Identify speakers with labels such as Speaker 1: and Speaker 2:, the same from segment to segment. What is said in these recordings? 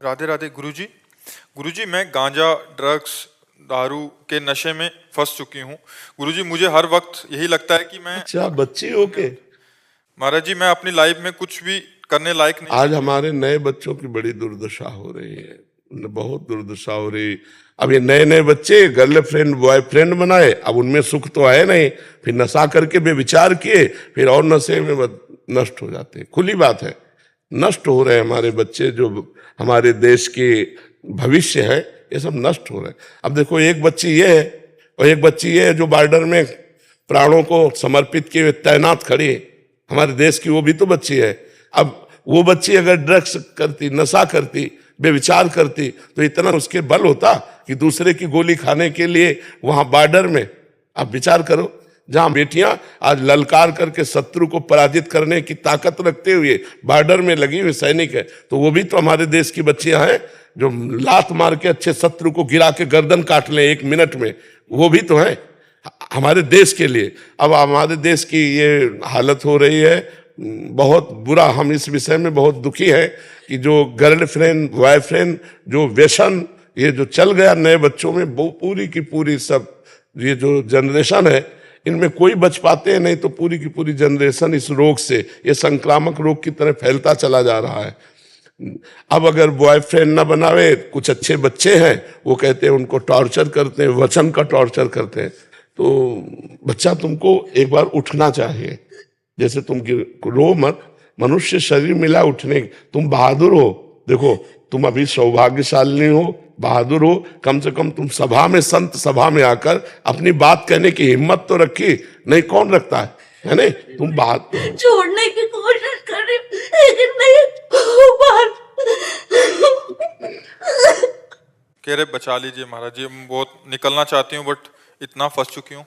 Speaker 1: राधे राधे गुरुजी। गुरुजी, मैं गांजा, ड्रग्स, दारू के नशे में फंस चुकी हूँ। गुरुजी, मुझे हर वक्त यही लगता है कि मैं
Speaker 2: अच्छा, बच्ची हो के
Speaker 1: महाराज जी, मैं अपनी लाइफ में कुछ भी करने लायक नहीं।
Speaker 2: आज हमारे नए बच्चों की बड़ी दुर्दशा हो रही है, बहुत दुर्दशा हो रही। अब ये नए नए बच्चे गर्लफ्रेंड बॉयफ्रेंड बनाए, अब उनमें सुख तो आए नहीं, फिर नशा करके बेविचार किए, फिर और नशे में नष्ट हो जाते हैं। खुली बात है, नष्ट हो रहे हैं हमारे बच्चे, जो हमारे देश के भविष्य है, ये सब नष्ट हो रहे हैं। अब देखो, एक बच्ची ये है और एक बच्ची ये है जो बॉर्डर में प्राणों को समर्पित किए हुए तैनात खड़ी है हमारे देश की, वो भी तो बच्ची है। अब वो बच्ची अगर ड्रग्स करती, नशा करती, बेविचार करती, तो इतना उसके बल होता कि दूसरे की गोली खाने के लिए वहां बॉर्डर में, आप विचार करो, जहां बेटियां आज ललकार करके शत्रु को पराजित करने की ताकत रखते हुए बॉर्डर में लगी हुई सैनिक है, तो वो भी तो हमारे देश की बच्चियां हैं जो लात मार के अच्छे शत्रु को गिरा के गर्दन काट लें 1 मिनट में, वो भी तो है हमारे देश के लिए। अब हमारे देश की ये हालत हो रही है, बहुत बुरा। हम इस विषय में बहुत दुखी हैं कि जो गर्लफ्रेंड बॉयफ्रेंड, जो व्यसन ये जो चल गया नए बच्चों में, वो पूरी की पूरी सब ये जो जनरेशन है, इनमें कोई बच पाते हैं नहीं, तो पूरी की पूरी जनरेशन इस रोग से, ये संक्रामक रोग की तरह फैलता चला जा रहा है। अब अगर बॉयफ्रेंड ना बनावे, कुछ अच्छे बच्चे हैं, वो कहते हैं उनको टॉर्चर करते हैं, वचन का टॉर्चर करते हैं। तो बच्चा, तुमको एक बार उठना चाहिए, जैसे तुम रो मत, मनुष्य शरीर मिला उठने, तुम बहादुर हो। देखो, तुम अभी सौभाग्यशाली हो, बहादुर हो, कम से कम तुम सभा में, संत सभा में आकर अपनी बात कहने की हिम्मत तो रखी, नहीं कौन रखता है नहीं? तुम बात
Speaker 3: छोड़ने की कोशिश कर रही हूं, लेकिन नहीं हो पा रही।
Speaker 1: कह रहे बचा लीजिए महाराज जी, मैं बहुत निकलना चाहती हूँ बट इतना फंस चुकी हूँ।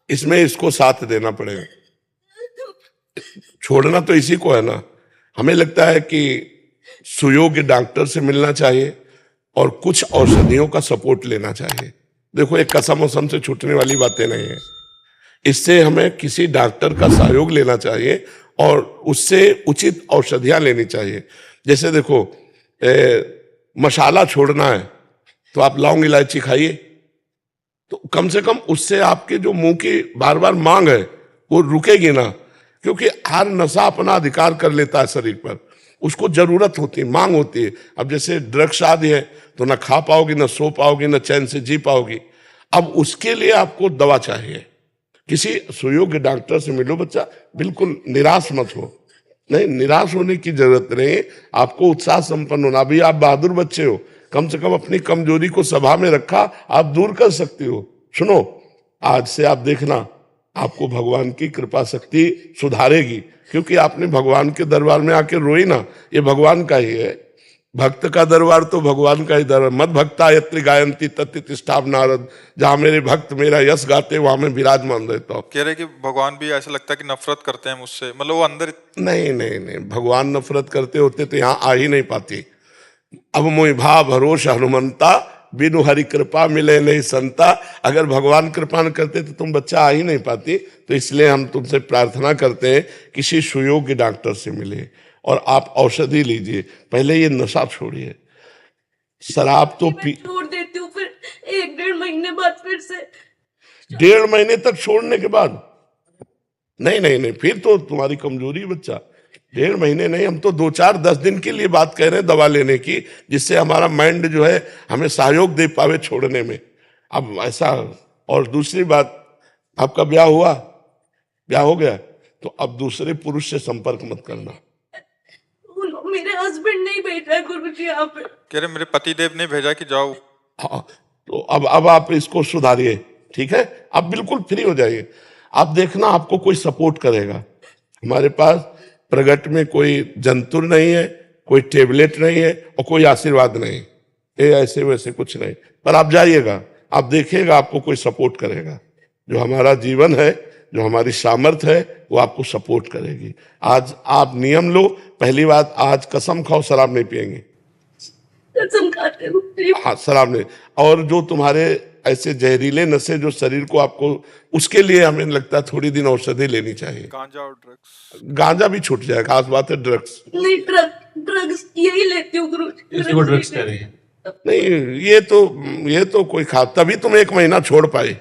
Speaker 2: इसमें इसको साथ देना पड़ेगा, छोड़ना तो इसी को है ना। हमें लगता है कि सुयोग्य डॉक्टर से मिलना चाहिए और कुछ औषधियों का सपोर्ट लेना चाहिए। देखो, एक कसम वसम से छूटने वाली बातें नहीं है, इससे हमें किसी डॉक्टर का सहयोग लेना चाहिए और उससे उचित औषधियां लेनी चाहिए। जैसे देखो, मसाला छोड़ना है तो आप लौंग इलायची खाइए, तो कम से कम उससे आपके जो मुंह की बार बार मांग है वो रुकेगी ना, क्योंकि हर नशा अपना अधिकार कर लेता है शरीर पर, उसको जरूरत होती है, मांग होती है। अब जैसे ड्रग्स आदि है तो ना खा पाओगी, ना सो पाओगी, ना चैन से जी पाओगी। अब उसके लिए आपको दवा चाहिए, किसी सुयोग्य डॉक्टर से मिलो। बच्चा, बिल्कुल निराश मत हो, नहीं निराश होने की जरूरत नहीं, आपको उत्साह संपन्न होना। अभी आप बहादुर बच्चे हो, कम से कम अपनी कमजोरी को सभा में रखा, आप दूर कर सकती हो। सुनो, आज से आप देखना, आपको भगवान की कृपा शक्ति सुधारेगी, क्योंकि आपने भगवान के दरबार में आके रोई ना, ये भगवान का ही है। भक्त का दरबार तो भगवान का ही दरबार। मद भक्ता यत्र गायंती तत्र तिष्ठाव नारद, जहां मेरे भक्त मेरा यश गाते वहां मैं विराजमान रहता हूँ।
Speaker 1: कह रहे कि भगवान भी ऐसा लगता है कि नफरत करते हैं मुझसे, मतलब वो अंदर।
Speaker 2: नहीं नहीं नहीं, भगवान नफरत करते होते तो यहाँ आ ही नहीं पाती। अब मोहि भा भरोस हनुमंता, बिनु हरि कृपा मिले नहीं संता। अगर भगवान कृपा न करते तो तुम बच्चा आ ही नहीं पाती। तो इसलिए हम तुमसे प्रार्थना करते हैं, किसी सुयोग्य डॉक्टर से मिले और आप औषधि लीजिए। पहले ये नशा छोड़िए, शराब तो पी,
Speaker 3: छोड़ देती हूँ, फिर 1-1.5 महीने बाद फिर से।
Speaker 2: 1.5 महीने तक छोड़ने के बाद नहीं नहीं नहीं, फिर तो तुम्हारी कमजोरी है बच्चा। 1.5 महीने नहीं, हम तो 2-4-10 दिन के लिए बात कह रहे हैं दवा लेने की, जिससे हमारा माइंड जो है हमें सहयोग दे पावे छोड़ने में। अब ऐसा, और दूसरी बात, आपका ब्याह हुआ, ब्याह हो गया, तो अब दूसरे पुरुष से संपर्क मत करना।
Speaker 3: मेरे हस्बैंड ने भेजा गुरुजी यहाँ पे।
Speaker 1: कह रहे मेरे पति देव ने भेजा कि जाओ।
Speaker 2: हाँ, तो अब आप इसको सुधारिए, ठीक है? आप बिल्कुल फ्री हो जाइए। आप देखना, आपको कोई सपोर्ट करेगा। हमारे पास प्रगट में कोई जंतुर नहीं है, कोई टेबलेट नहीं है और कोई आशीर्वाद नहीं, ये ऐसे वैसे कुछ नहीं। पर आप जाइएगा, आप देखिएगा, आपको कोई सपोर्ट करेगा। जो हमारा जीवन है, जो हमारी सामर्थ्य है, वो आपको सपोर्ट करेगी। आज आप नियम लो, पहली बात, आज कसम खाओ शराब नहीं पिएंगे।
Speaker 3: कसम खाते हो?
Speaker 2: हाँ, शराब नहीं। और जो तुम्हारे ऐसे जहरीले नशे जो शरीर को आपको, उसके लिए हमें लगता है थोड़ी दिन औषधि लेनी चाहिए।
Speaker 1: गांजा और ड्रग्स,
Speaker 2: गांजा भी छूट जाए, खास बात है ड्रग्स
Speaker 3: नहीं, ड्रग्स यही लेती हूँ गुरुजी।
Speaker 4: इसी को ड्रग्स कह रही है।
Speaker 2: नहीं। ये तो कोई तभी तुम 1 महीना छोड़ पाए,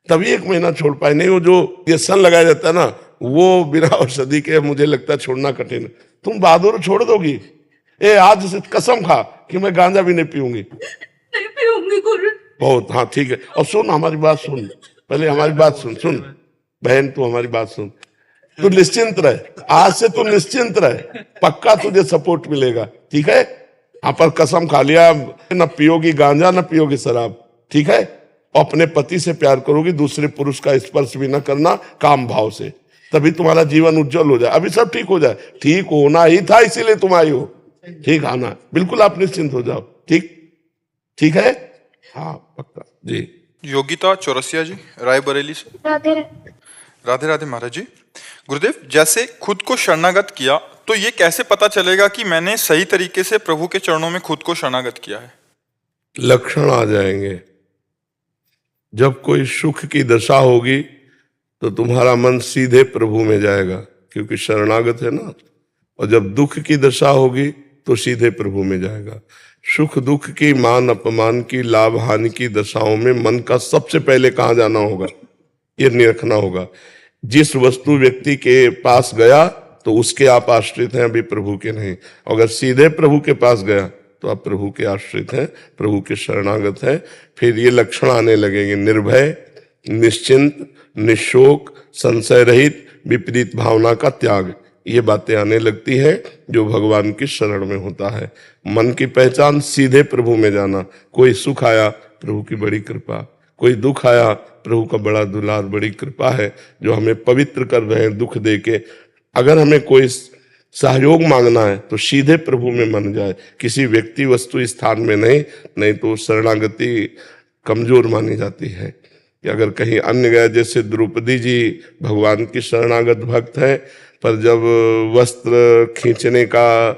Speaker 2: तभी 1 महीना छोड़ पाए। नहीं वो जो ये सन लगाया जाता है ना, वो बिना औषधि के मुझे लगता है छोड़ना कठिन। तुम बहादुर छोड़ दोगी? आज से कसम खा कि मैं गांजा भी नहीं पीऊंगी।
Speaker 3: नहीं पीऊंगी गुरुजी।
Speaker 2: बहुत, हाँ ठीक है। और सुन हमारी बात सुन, पहले हमारी बात सुन बहन, तू हमारी बात सुन। तू निश्चिंत रहे, आज से तू निश्चिंत रहे, पक्का तुझे सपोर्ट मिलेगा, ठीक है? यहाँ पर कसम खा लिया, न पियोगी गांजा न पियोगी शराब, ठीक है? अपने पति से प्यार करोगी, दूसरे पुरुष का स्पर्श भी न करना, काम भाव से, तभी तुम्हारा जीवन उज्जवल हो जाए। अभी सब ठीक हो जाए, ठीक होना ही था, इसीलिए तुम आई हो, ठीक आना, बिल्कुल आप निश्चिंत हो जाओ, ठीक है? हाँ पक्का जी।
Speaker 1: योगिता चौरसिया जी, रायबरेली से।
Speaker 3: राधे
Speaker 1: राधे राधे महाराज जी। गुरुदेव, जैसे खुद को शरणागत किया, तो ये कैसे पता चलेगा कि मैंने सही तरीके से प्रभु के चरणों में खुद को शरणागत किया है?
Speaker 2: लक्षण आ जाएंगे। जब कोई सुख की दशा होगी तो तुम्हारा मन सीधे प्रभु में जाएगा, क्योंकि शरणागत है ना। और जब दुख की दशा होगी तो सीधे प्रभु में जाएगा। सुख दुख की, मान अपमान की, लाभ हानि की दशाओं में मन का सबसे पहले कहाँ जाना होगा, ये निरखना होगा। जिस वस्तु व्यक्ति के पास गया तो उसके आप आश्रित हैं, अभी प्रभु के नहीं। अगर सीधे प्रभु के पास गया तो आप प्रभु के आश्रित हैं, प्रभु के शरणागत हैं। फिर ये लक्षण आने लगेंगे, निर्भय, निश्चिंत, निशोक, संशय रहित, विपरीत भावना का त्याग। ये बातें आने लगती है जो भगवान की शरण में होता है। मन की पहचान सीधे प्रभु में जाना। कोई सुख आया, प्रभु की बड़ी कृपा, कोई दुख आया, प्रभु का बड़ा दुलार, बड़ी कृपा है जो हमें पवित्र कर रहे हैं दुख दे के। अगर हमें कोई सहयोग मांगना है तो सीधे प्रभु में मन जाए, किसी व्यक्ति वस्तु स्थान में नहीं तो शरणागति कमजोर मानी जाती है। कि अगर कहीं अन्य गया, जैसे द्रौपदी जी भगवान की शरणागत भक्त है, पर जब वस्त्र खींचने का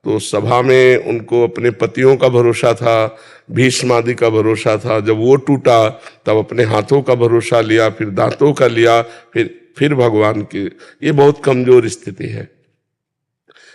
Speaker 2: तो सभा में उनको अपने पतियों का भरोसा था, भीष्म आदि का भरोसा था। जब वो टूटा तब अपने हाथों का भरोसा लिया, फिर दांतों का लिया, फिर भगवान की। ये बहुत कमजोर स्थिति है।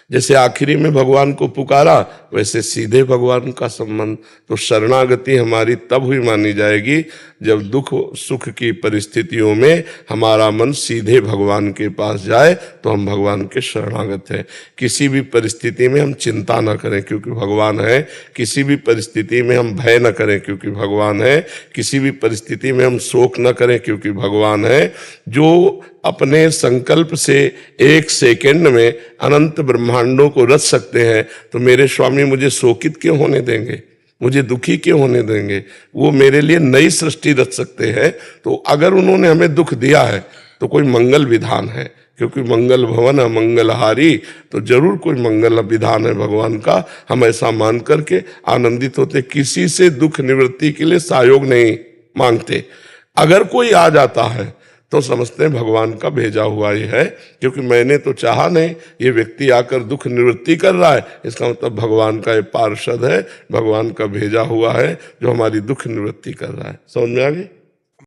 Speaker 2: जैसे आखिरी में भगवान को पुकारा, वैसे सीधे भगवान का संबंध। तो शरणागति हमारी तब हुई मानी जाएगी जब दुख सुख की परिस्थितियों में हमारा मन सीधे भगवान के पास जाए, तो हम भगवान के शरणागत हैं। किसी भी परिस्थिति में हम चिंता न करें क्योंकि भगवान है। किसी भी परिस्थिति में हम भय न करें क्योंकि भगवान है। किसी भी परिस्थिति में हम शोक न करें क्योंकि भगवान है। जो अपने संकल्प से 1 सेकंड में अनंत ब्रह्मांडों को रच सकते हैं, तो मेरे स्वामी मुझे शोकित क्यों होने देंगे, मुझे दुखी क्यों होने देंगे? वो मेरे लिए नई सृष्टि रच सकते हैं। तो अगर उन्होंने हमें दुख दिया है तो कोई मंगल विधान है, क्योंकि मंगल भवन है मंगलहारी, तो जरूर कोई मंगल विधान है भगवान का। हम ऐसा मान करके आनंदित होते, किसी से दुख निवृत्ति के लिए सहयोग नहीं मांगते। अगर कोई आ जाता है तो समझते हैं भगवान का भेजा हुआ ही है, क्योंकि मैंने तो चाहा नहीं, ये व्यक्ति आकर दुख निवृत्ति कर रहा है, इसका मतलब भगवान का ये पार्षद है, भगवान का भेजा हुआ है जो हमारी दुख निवृत्ति कर रहा है। समझ में आ गई?